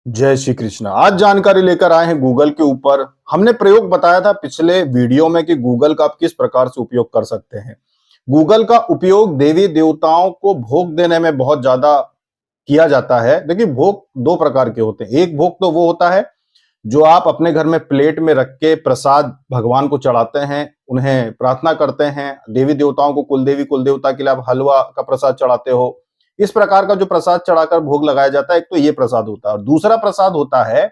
जय श्री कृष्ण। आज जानकारी लेकर आए हैं गूगल के ऊपर। हमने प्रयोग बताया था पिछले वीडियो में कि गूगल का आप किस प्रकार से उपयोग कर सकते हैं। गूगल का उपयोग देवी देवताओं को भोग देने में बहुत ज्यादा किया जाता है। देखिए, भोग दो प्रकार के होते हैं। एक भोग तो वो होता है जो आप अपने घर में प्लेट में रख के प्रसाद भगवान को चढ़ाते हैं, उन्हें प्रार्थना करते हैं। देवी देवताओं को, कुल देवी कुल देवता के लिए आप हलवा का प्रसाद चढ़ाते हो। इस प्रकार का जो प्रसाद चढ़ाकर भोग लगाया जाता है, एक तो ये प्रसाद होता है। और दूसरा प्रसाद होता है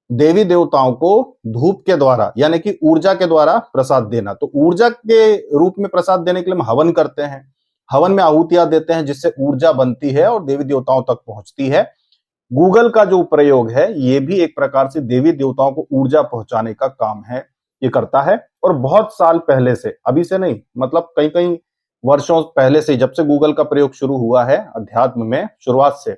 देवी देवताओं को धूप के द्वारा, यानी कि ऊर्जा के द्वारा प्रसाद देना। तो ऊर्जा के रूप में प्रसाद देने के लिए हम हवन करते हैं, हवन में आहुतियां देते हैं, जिससे ऊर्जा बनती है और देवी देवताओं तक पहुंचती है। गूगल का जो प्रयोग है, ये भी एक प्रकार से देवी देवताओं को ऊर्जा पहुंचाने का काम है, ये करता है। और बहुत साल पहले से, अभी से नहीं, मतलब कई कई वर्षों पहले से, जब से गूगल का प्रयोग शुरू हुआ है अध्यात्म में, शुरुआत से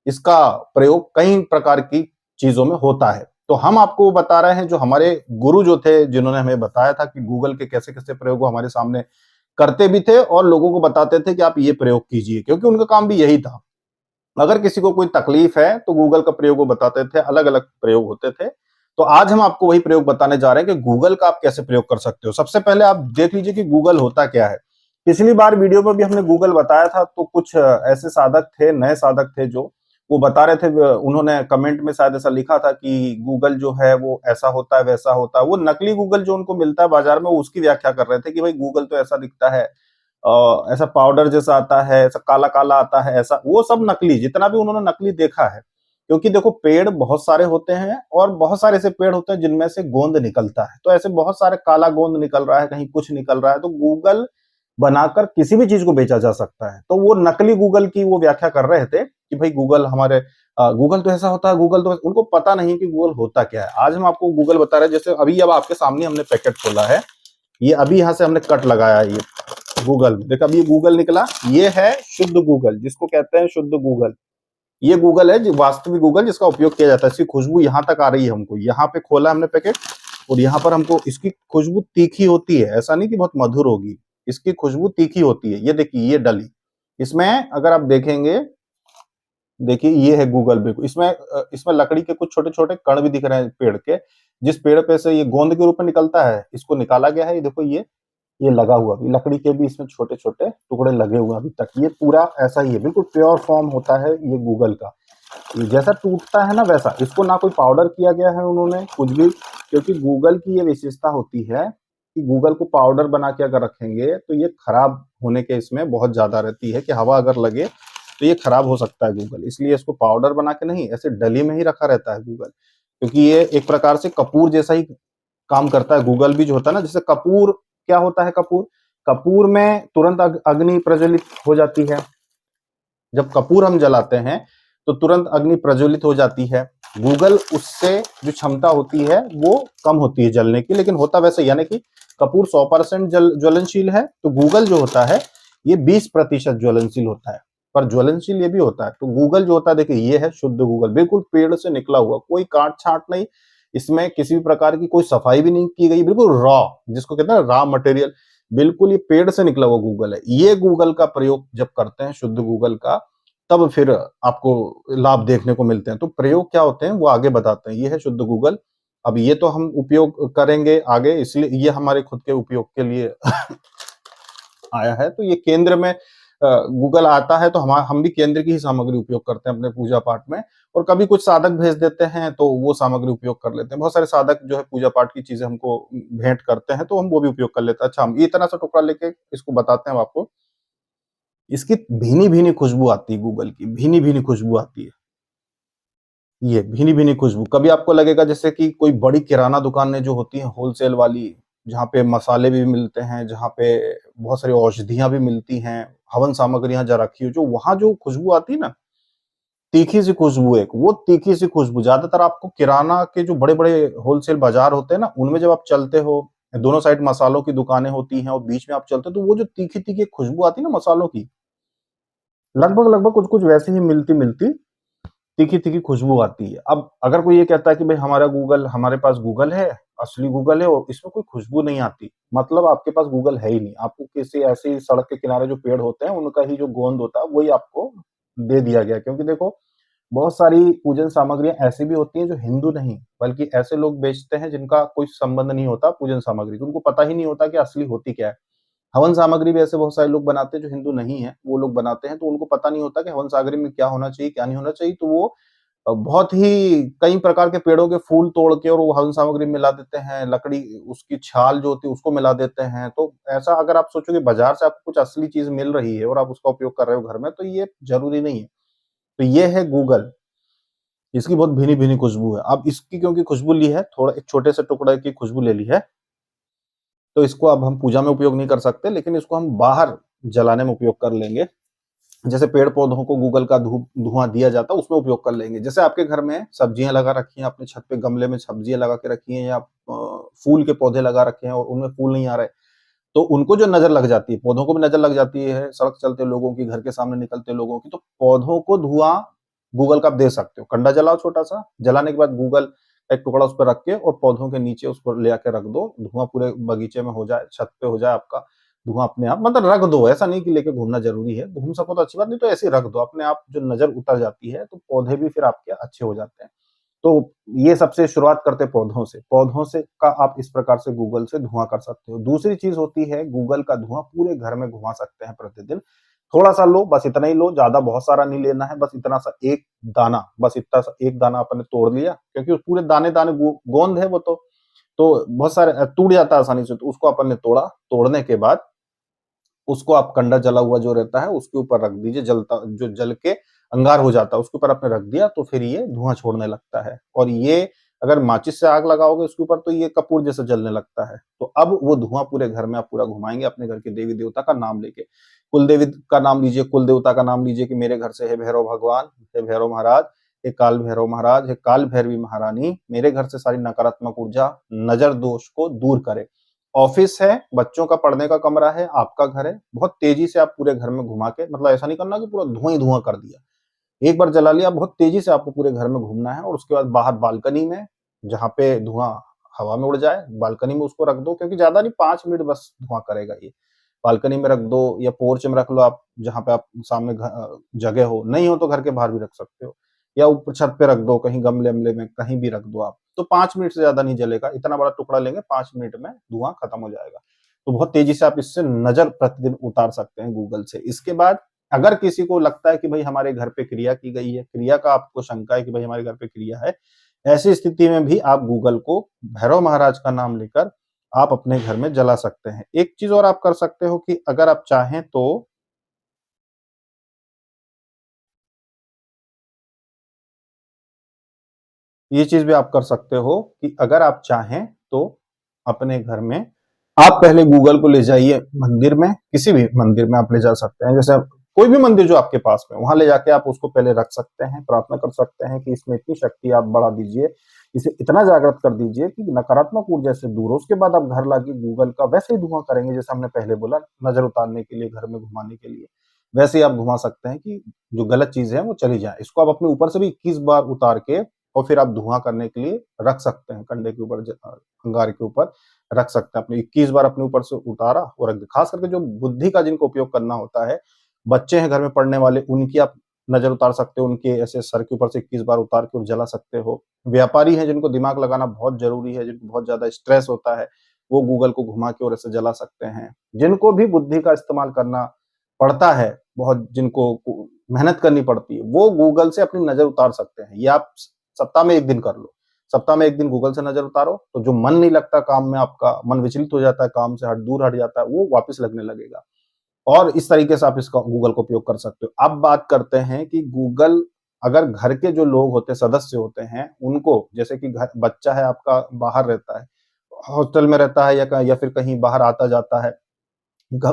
इसका प्रयोग कई प्रकार की चीजों में होता है। तो हम आपको बता रहे हैं, जो हमारे गुरु जो थे, जिन्होंने हमें बताया था कि गूगल के कैसे कैसे प्रयोग वो हमारे सामने करते भी थे और लोगों को बताते थे कि आप ये प्रयोग कीजिए, क्योंकि उनका काम भी यही था। अगर किसी को कोई तकलीफ है तो गूगल का प्रयोग वो बताते थे, अलग अलग प्रयोग होते थे। तो आज हम आपको वही प्रयोग बताने जा रहे हैं कि गूगल का आप कैसे प्रयोग कर सकते हो। सबसे पहले आप देख लीजिए कि गूगल होता क्या है। पिछली बार वीडियो में भी हमने गूगल बताया था, तो कुछ ऐसे साधक थे, नए साधक थे, जो वो बता रहे थे। उन्होंने कमेंट में शायद ऐसा लिखा था कि गूगल जो है वो ऐसा होता है, वैसा होता है। वो नकली गूगल जो उनको मिलता है बाजार में, वो उसकी व्याख्या कर रहे थे कि भाई गूगल तो ऐसा दिखता है, ऐसा पाउडर जैसा आता है, ऐसा काला काला आता है, ऐसा। वो सब नकली, जितना भी उन्होंने नकली देखा है। क्योंकि देखो, पेड़ बहुत सारे होते हैं और बहुत सारे ऐसे पेड़ होते हैं जिनमें से गोंद निकलता है। तो ऐसे बहुत सारे काला गोंद निकल रहा है, कहीं कुछ निकल रहा है, तो गूगल बनाकर किसी भी चीज को बेचा जा सकता है। तो वो नकली गूगल की वो व्याख्या कर रहे थे कि भाई गूगल हमारे गूगल तो ऐसा होता है, गूगल तो उनको पता नहीं कि गूगल होता क्या है। आज हम आपको गूगल बता रहे हैं। जैसे अभी अब आपके सामने हमने पैकेट खोला है, ये अभी यहाँ से हमने कट लगाया है, ये गूगल में देखो, अभी ये गूगल निकला। ये है शुद्ध गूगल, जिसको कहते हैं शुद्ध गूगल। ये गूगल है, जो वास्तविक गूगल, जिसका उपयोग किया जाता है। इसकी खुशबू यहाँ तक आ रही है हमको। यहाँ पे खोला हमने पैकेट और यहाँ पर हमको इसकी खुशबू तीखी होती है। ऐसा नहीं कि बहुत मधुर होगी, इसकी खुशबू तीखी होती है। ये देखिए, ये डली इसमें, अगर आप देखेंगे, देखिए ये है गूगल। बिल्कुल इसमें लकड़ी के कुछ छोटे छोटे कण भी दिख रहे हैं पेड़ के। जिस पेड़ पे से ये गोंद के रूप में निकलता है, इसको निकाला गया है। ये देखो, ये लगा हुआ भी, लकड़ी के भी इसमें छोटे छोटे टुकड़े लगे हुए अभी तक। ये पूरा ऐसा ही है, बिल्कुल प्योर फॉर्म होता है ये गूगल का। ये जैसा टूटता है ना, वैसा। इसको ना कोई पाउडर किया गया है उन्होंने कुछ भी, क्योंकि गूगल की ये विशेषता होती है कि गूगल को पाउडर बना के अगर रखेंगे तो ये खराब होने के इसमें बहुत ज्यादा रहती है, कि हवा अगर लगे तो ये खराब हो सकता है गूगल। इसलिए इसको पाउडर बना के नहीं, ऐसे डली में ही रखा रहता है गूगल। क्योंकि ये एक प्रकार से कपूर जैसा ही काम करता है। गूगल भी जो होता है ना, जैसे कपूर, क्या होता है कपूर? कपूर में तुरंत अग्नि प्रज्वलित हो जाती है। जब कपूर हम जलाते हैं तो तुरंत अग्नि प्रज्वलित हो जाती है। गूगल, उससे जो क्षमता होती है वो कम होती है जलने की, लेकिन होता वैसे, यानी कि कपूर 100% ज्वलनशील है, तो गूगल जो होता है ये 20% ज्वलनशील होता है। पर ज्वलनशील ये भी होता है। तो गूगल जो होता है, देखिए ये है शुद्ध गूगल, बिल्कुल पेड़ से निकला हुआ, कोई काट छांट नहीं, इसमें किसी भी प्रकार की कोई सफाई भी नहीं की गई, बिल्कुल रॉ, जिसको कहते हैं रॉ मटेरियल, बिल्कुल ये पेड़ से निकला हुआ गूगल है। ये गूगल का प्रयोग जब करते हैं, शुद्ध गूगल का, तब फिर आपको लाभ देखने को मिलते हैं। तो प्रयोग क्या होते हैं वो आगे बताते हैं। ये है शुद्ध गूगल। अब ये तो हम उपयोग करेंगे आगे, इसलिए ये हमारे खुद के उपयोग के लिए आया है। तो ये केंद्र में गूगल आता है, तो हम भी केंद्र की ही सामग्री उपयोग करते हैं अपने पूजा पाठ में। और कभी कुछ साधक भेज देते हैं तो वो सामग्री उपयोग कर लेते हैं। बहुत सारे साधक जो है पूजा पाठ की चीजें हमको भेंट करते हैं, तो हम वो भी उपयोग कर लेते हैं। अच्छा, हम इतना सा टुकड़ा लेके इसको बताते हैं आपको। इसकी भीनी भीनी खुशबू आती है, गूगल की भीनी भीनी खुशबू आती है। ये भीनी भीनी खुशबू, कभी आपको लगेगा जैसे कि कोई बड़ी किराना दुकानें जो होती हैं होलसेल वाली, जहाँ पे मसाले भी मिलते हैं, जहाँ पे बहुत सारी औषधियां भी मिलती हैं, हवन सामग्रियां जा रखी हो, जो वहां जो खुशबू आती है ना, तीखी सी खुशबू, एक वो तीखी सी खुशबू ज्यादातर आपको किराना के जो बड़े बड़े होलसेल बाजार होते हैं ना, उनमें जब आप चलते हो, दोनों साइड मसालों की दुकानें होती हैं और बीच में आप चलते हो, तो वो जो तीखी तीखी खुशबू आती है ना मसालों की, लगभग लगभग कुछ कुछ वैसे ही मिलती मिलती तीखी तीखी खुशबू आती है। अब अगर कोई ये कहता है कि भाई हमारे पास गूगल है, असली गूगल है और इसमें कोई खुशबू नहीं आती, मतलब आपके पास गूगल है ही नहीं। आपको किसी ऐसी सड़क के किनारे जो पेड़ होते हैं उनका ही जो गोंद होता है वही आपको दे दिया गया। क्योंकि देखो, बहुत सारी पूजन सामग्रियाँ ऐसी भी होती हैं जो हिंदू नहीं, बल्कि ऐसे लोग बेचते हैं जिनका कोई संबंध नहीं होता पूजन सामग्री से, उनको पता ही नहीं होता कि असली होती क्या है। हवन सामग्री भी ऐसे बहुत सारे लोग बनाते हैं जो हिंदू नहीं है, वो लोग बनाते हैं, तो उनको पता नहीं होता कि हवन सामग्री में क्या होना चाहिए, क्या नहीं होना चाहिए, तो वो बहुत ही कई प्रकार के पेड़ों के फूल तोड़ के और वो हवन सामग्री में मिला देते हैं, लकड़ी उसकी छाल जो होती है उसको मिला देते हैं। तो ऐसा अगर आप सोचो कि बाज़ार से आपको कुछ असली चीज़ मिल रही है और आप उसका उपयोग कर रहे हो घर में, तो ये ज़रूरी नहीं है। तो ये है गूगल, इसकी बहुत भीनी-भीनी खुशबू है। अब इसकी क्योंकि खुशबू ली है, थोड़ा एक छोटे से टुकड़े की खुशबू ले ली है, तो इसको अब हम पूजा में उपयोग नहीं कर सकते, लेकिन इसको हम बाहर जलाने में उपयोग कर लेंगे। जैसे पेड़-पौधों को गूगल का धुआँ दिया जाता है, उसमें उपयोग कर लेंगे। जैसे आपके घर में सब्जियाँ लगा रखी हैं, आपने छत पे गमले में सब्जियाँ लगा के रखी हैं या फूल के पौधे लगा रखे हैं और उनमें फूल नहीं आ रहे, तो उनको जो नज़र लग जाती है, पौधों को भी नज़र लग जाती है, सड़क चलते लोगों की, घर के सामने निकलते लोगों की, तो पौधों को धुआँ गूगल का आप दे सकते हो। कंडा जलाओ छोटा-सा, जलाने के बाद गूगल का एक टुकड़ा उस पे रख के और पौधों के नीचे उसको ले आके रख दो, धुआँ पूरे बगीचे में हो जाए, छत पे हो जाए आपका, धुआँ अपने आप मतलब रख दो, ऐसा नहीं कि लेके घूमना ज़रूरी है, घूम सको तो अच्छी बात, नहीं तो ऐसे ही रख दो, अपने आप जो नज़र उतर जाती है, तो पौधे भी फिर आपके अच्छे हो जाते हैं। तो ये सबसे शुरुआत करते हैं पौधों से का आप इस प्रकार से गूगल से धुआँ कर सकते हो। दूसरी चीज़ होती है गूगल का धुआँ पूरे घर में घुमा सकते हैं प्रतिदिन। थोड़ा-सा लो, बस इतना ही लो, ज़्यादा बहुत सारा नहीं लेना है, बस इतना सा 1 दाना, बस इतना सा 1 दाना आपने तोड़ लिया, क्योंकि उस पूरे दाने-दाने गोंद है वो तो बहुत सारे टूट जाता है आसानी से, तो उसको अपन ने तोड़ा, तोड़ने के बाद उसको आप कंडा जला हुआ जो रहता है उसके ऊपर रख दीजिए, जलता जो जल के अंगार हो जाता है, उसके ऊपर आपने रख दिया तो फिर ये धुआँ छोड़ने लगता है और ये अगर माचिस से आग लगाओगे उसके ऊपर तो ये कपूर जैसा जलने लगता है। तो अब वो धुआँ पूरे घर में आप पूरा घुमाएँगे अपने घर के देवी-देवता का नाम लेके। कुलदेवी का नाम लीजिए, कुल देवता का नाम लीजिए कि मेरे घर से हे भैरव भगवान, हे भैरव महाराज, हे काल भैरव महाराज, हे काल भैरवी महारानी, मेरे घर से सारी नकारात्मक ऊर्जा, नज़र दोष को दूर करे। ऑफिस है, बच्चों का पढ़ने का कमरा है, आपका घर है, बहुत तेज़ी से आप पूरे घर में घुमा के मतलब ऐसा नहीं करना कि पूरा धुआँ ही धुआँ कर दिया। एक बार जला लिया, बहुत तेज़ी से आपको पूरे घर में घूमना है और उसके बाद बाहर बालकनी में, जहाँ पे धुआँ हवा में उड़ जाए, बालकनी में उसको रख दो क्योंकि ज़्यादा नहीं 5 मिनट बस धुआँ करेगा ये। बालकनी में रख दो या पोर्च में रख लो आप, जहाँ पे आप सामने जगह हो, नहीं हो तो घर के बाहर भी रख सकते हो या ऊपर छत पे रख दो, कहीं गमले-वमले में, कहीं भी रख दो आप। तो 5 मिनट से ज़्यादा नहीं जलेगा, इतना बड़ा टुकड़ा लेंगे 5 मिनट में धुआँ खत्म हो जाएगा। तो बहुत तेज़ी से आप इससे नज़र प्रतिदिन उतार सकते हैं गूगल से। इसके बाद अगर किसी को लगता है कि भई हमारे घर पे क्रिया की गई है, क्रिया का आपको शंका है कि भई हमारे घर पे क्रिया है, ऐसी स्थिति में भी आप गूगल को भैरव महाराज का नाम लेकर आप अपने घर में जला सकते हैं। एक चीज़ और आप कर सकते हो कि अगर आप चाहें तो ये चीज़ भी आप कर सकते हो कि अगर आप चाहें तो अपने घर में आप पहले गूगल को ले जाइए मंदिर में, किसी भी मंदिर में आप ले जा सकते हैं। जैसे कोई भी मंदिर जो आपके पास में, वहाँ ले जाके आप उसको पहले रख सकते हैं, प्रार्थना कर सकते हैं कि इसमें इतनी शक्ति आप बढ़ा दीजिए, इसे इतना जागृत कर दीजिए कि नकारात्मक ऊर्जा से दूर हो। उसके बाद आप घर लाके गूगल का वैसे ही धुआँ करेंगे जैसे हमने पहले बोला, नज़र उतारने के लिए, घर में घुमाने के लिए। वैसे ही आप घुमा सकते हैं कि जो गलत चीज़ है वो चली जाए। इसको आप अपने ऊपर से भी 21 बार उतार के और फिर आप धुआँ करने के लिए रख सकते हैं, कंडे के ऊपर अंगार के ऊपर रख सकते हैं। आपने 21 बार अपने ऊपर से उतारा और रख दिया। खास करके जो बुद्धि का जिनको उपयोग करना होता है, बच्चे हैं घर में पढ़ने वाले, उनकी आप नज़र उतार सकते हो, उनके ऐसे सर के ऊपर से 21 बार उतार के और जला सकते हो। व्यापारी हैं जिनको दिमाग लगाना बहुत ज़रूरी है, जिनको बहुत ज़्यादा स्ट्रेस होता है, वो गूगल को घुमा के और ऐसे जला सकते हैं। जिनको भी बुद्धि का इस्तेमाल करना पड़ता है, बहुत जिनको मेहनत करनी पड़ती है, वो गूगल से अपनी नज़र उतार सकते हैं। ये आप सप्ताह में 1 दिन कर लो। सप्ताह में 1 दिन गूगल से नज़र उतारो, तो जो मन नहीं लगता काम में आपका, मन विचलित हो जाता है काम से दूर हट जाता है, वो वापस लगने लगेगा। और इस तरीके से आप इसका गूगल का उपयोग कर सकते हो। अब बात करते हैं कि गूगल अगर घर के जो लोग होते हैं, सदस्य होते हैं, उनको जैसे कि घर बच्चा है आपका बाहर रहता है, हॉस्टल में रहता है या फिर कहीं बाहर आता-जाता है,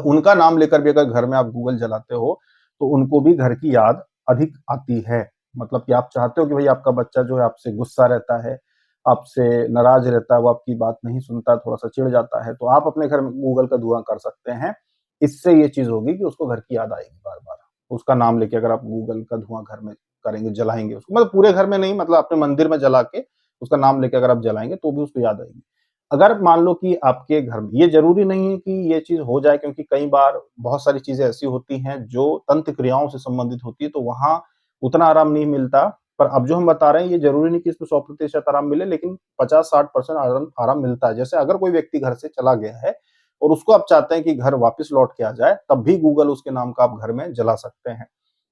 उनका नाम लेकर भी अगर घर में आप गूगल चलाते हो, तो उनको भी घर की याद अधिक आती है। मतलब कि आप चाहते हो कि भई आपका बच्चा जो है आपसे गुस्सा रहता है, आपसे नाराज़ रहता है, वो आपकी बात नहीं सुनता है, थोड़ा-सा चिढ़ जाता है, तो आप अपने घर में गूगल का धुआँ कर सकते हैं। इससे ये चीज़ होगी कि उसको घर की याद आएगी बार-बार। उसका नाम लेके अगर आप गूगल का धुआँ घर में करेंगे, जलाएँगे उसको, मतलब पूरे घर में नहीं, मतलब अपने मंदिर में जला के उसका नाम लेके अगर आप जलाएँगे, तो भी उसको याद आएगी। अगर मान लो कि आपके घर में ये ज़रूरी नहीं है कि ये चीज़ हो जाए, क्योंकि कई बार बहुत सारी चीज़ें ऐसी होती हैं जो तंत्र क्रियाओं से संबंधित होती है, तो वहाँ उतना आराम नहीं मिलता। पर अब जो हम बता रहे हैं ये जरूरी नहीं कि इसमें 100% आराम मिले, लेकिन 50-60% आराम मिलता है। जैसे अगर कोई व्यक्ति घर से चला गया है और उसको आप चाहते हैं कि घर वापस लौट के आ जाए, तब भी गूगल उसके नाम का आप घर में जला सकते हैं।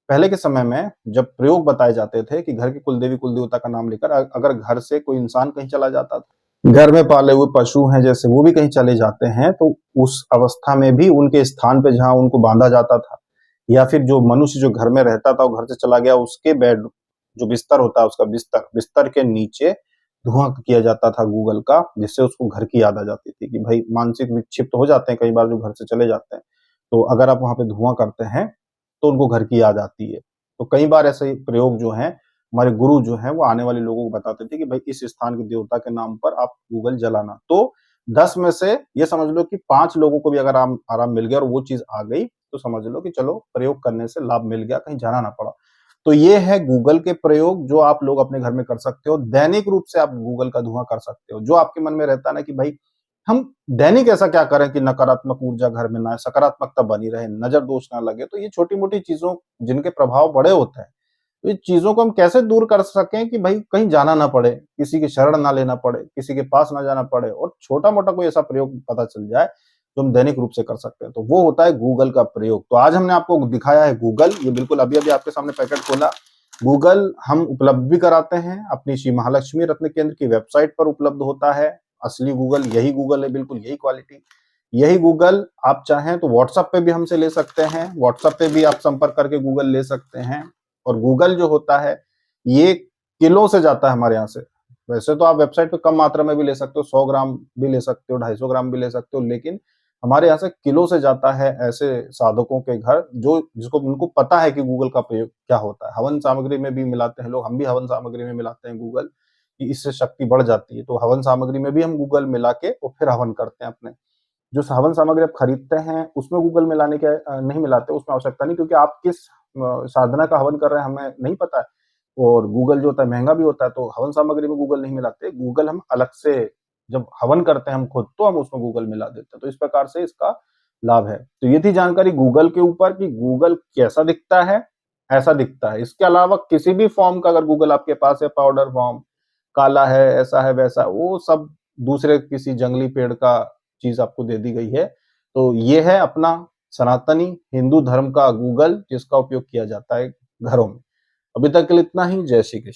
पहले के समय में जब प्रयोग बताए जाते थे कि घर की कुलदेवी कुलदेवता का नाम लेकर अगर घर से कोई इंसान कहीं चला जाता था, घर में पाले हुए पशु हैं जैसे वो भी कहीं चले जाते हैं, तो उस अवस्था में भी उनके स्थान पे जहां उनको बांधा जाता था, या फिर जो मनुष्य जो घर में रहता था वो घर से चला गया, उसके बेड जो बिस्तर होता है उसका बिस्तर के नीचे धुआं किया जाता था गूगल का, जिससे उसको घर की याद आ जाती थी कि भाई मानसिक विक्षिप्त हो जाते हैं कई बार जो घर से चले जाते हैं, तो अगर आप वहां पे धुआं करते हैं तो उनको घर की याद आती है। तो कई बार ऐसे प्रयोग जो हैं हमारे गुरु जो हैं वो आने वाले लोगों को बताते थे कि भाई इस स्थान के देवता के नाम पर आप गूगल जलाना। तो 10 में से ये समझ लो कि 5 लोगों को भी अगर आराम मिल गया और वो चीज आ गई, तो समझ लो कि चलो प्रयोग करने से लाभ मिल गया, कहीं जाना ना पड़ा। तो ये है गूगल के प्रयोग जो आप लोग अपने घर में कर सकते हो। दैनिक रूप से आप गूगल का धुआं कर सकते हो। जो आपके मन में रहता है ना कि भाई हम दैनिक ऐसा क्या करें कि नकारात्मक ऊर्जा घर में ना आए, सकारात्मकता बनी रहे, नजर दोष ना लगे, तो ये छोटी-मोटी चीजों जिनके प्रभाव बड़े होते हैं, तो ये चीजों को हम कैसे दूर कर सकें कि भाई कहीं जाना ना पड़े, किसी की शरण ना लेना पड़े, किसी के पास ना जाना पड़े और छोटा-मोटा कोई ऐसा प्रयोग पता चल जाए, जो हम दैनिक रूप से कर सकते हैं। तो वो होता है गूगल का प्रयोग। तो आज हमने आपको दिखाया है गूगल, ये बिल्कुल अभी-अभी आपके सामने पैकेट खोला। गूगल हम उपलब्ध भी कराते हैं, अपनी श्री महालक्ष्मी रत्न केंद्र की वेबसाइट पर उपलब्ध होता है। असली गूगल यही गूगल है, बिल्कुल यही क्वालिटी, यही गूगल। आप चाहें तो व्हाट्सएप पे भी हमसे ले सकते हैं, व्हाट्सएप पे भी आप संपर्क करके गूगल ले सकते हैं। और गूगल जो होता है ये किलो से जाता है हमारे यहाँ से। वैसे तो आप वेबसाइट पे कम मात्रा में भी ले सकते हो, 100 ग्राम भी ले सकते हो, 250 ग्राम भी ले सकते हो, लेकिन हमारे यहाँ से किलो से जाता है ऐसे साधकों के घर जो जिसको उनको पता है कि गूगल का प्रयोग क्या होता है। हवन सामग्री में भी मिलाते हैं लोग, हम भी हवन सामग्री में मिलाते हैं गूगल, कि इससे शक्ति बढ़ जाती है। तो हवन सामग्री में भी हम गूगल मिला के और फिर हवन करते हैं अपने। जो हवन सामग्री आप खरीदते हैं उसमें गूगल मिलाने के नहीं मिलाते, उसमें आवश्यकता नहीं, क्योंकि आप किस साधना का हवन कर रहे हैं हमें नहीं पता है। और गूगल जो होता है महंगा भी होता है, तो हवन सामग्री में गूगल नहीं मिलाते। गूगल हम अलग से जब हवन करते हैं हम खुद, तो हम उसमें गूगल मिला देते हैं। तो इस प्रकार से इसका लाभ है। तो ये थी जानकारी गूगल के ऊपर कि गूगल कैसा दिखता है, ऐसा दिखता है। इसके अलावा किसी भी फॉर्म का अगर गूगल आपके पास है, पाउडर फॉर्म, काला है, ऐसा है, वैसा, वो सब दूसरे किसी जंगली पेड़ का चीज आपको दे दी गई है। तो ये है अपना सनातनी हिंदू धर्म का गूगल, जिसका उपयोग किया जाता है घरों में। अभी तक के लिए इतना ही। जय श्री कृष्ण।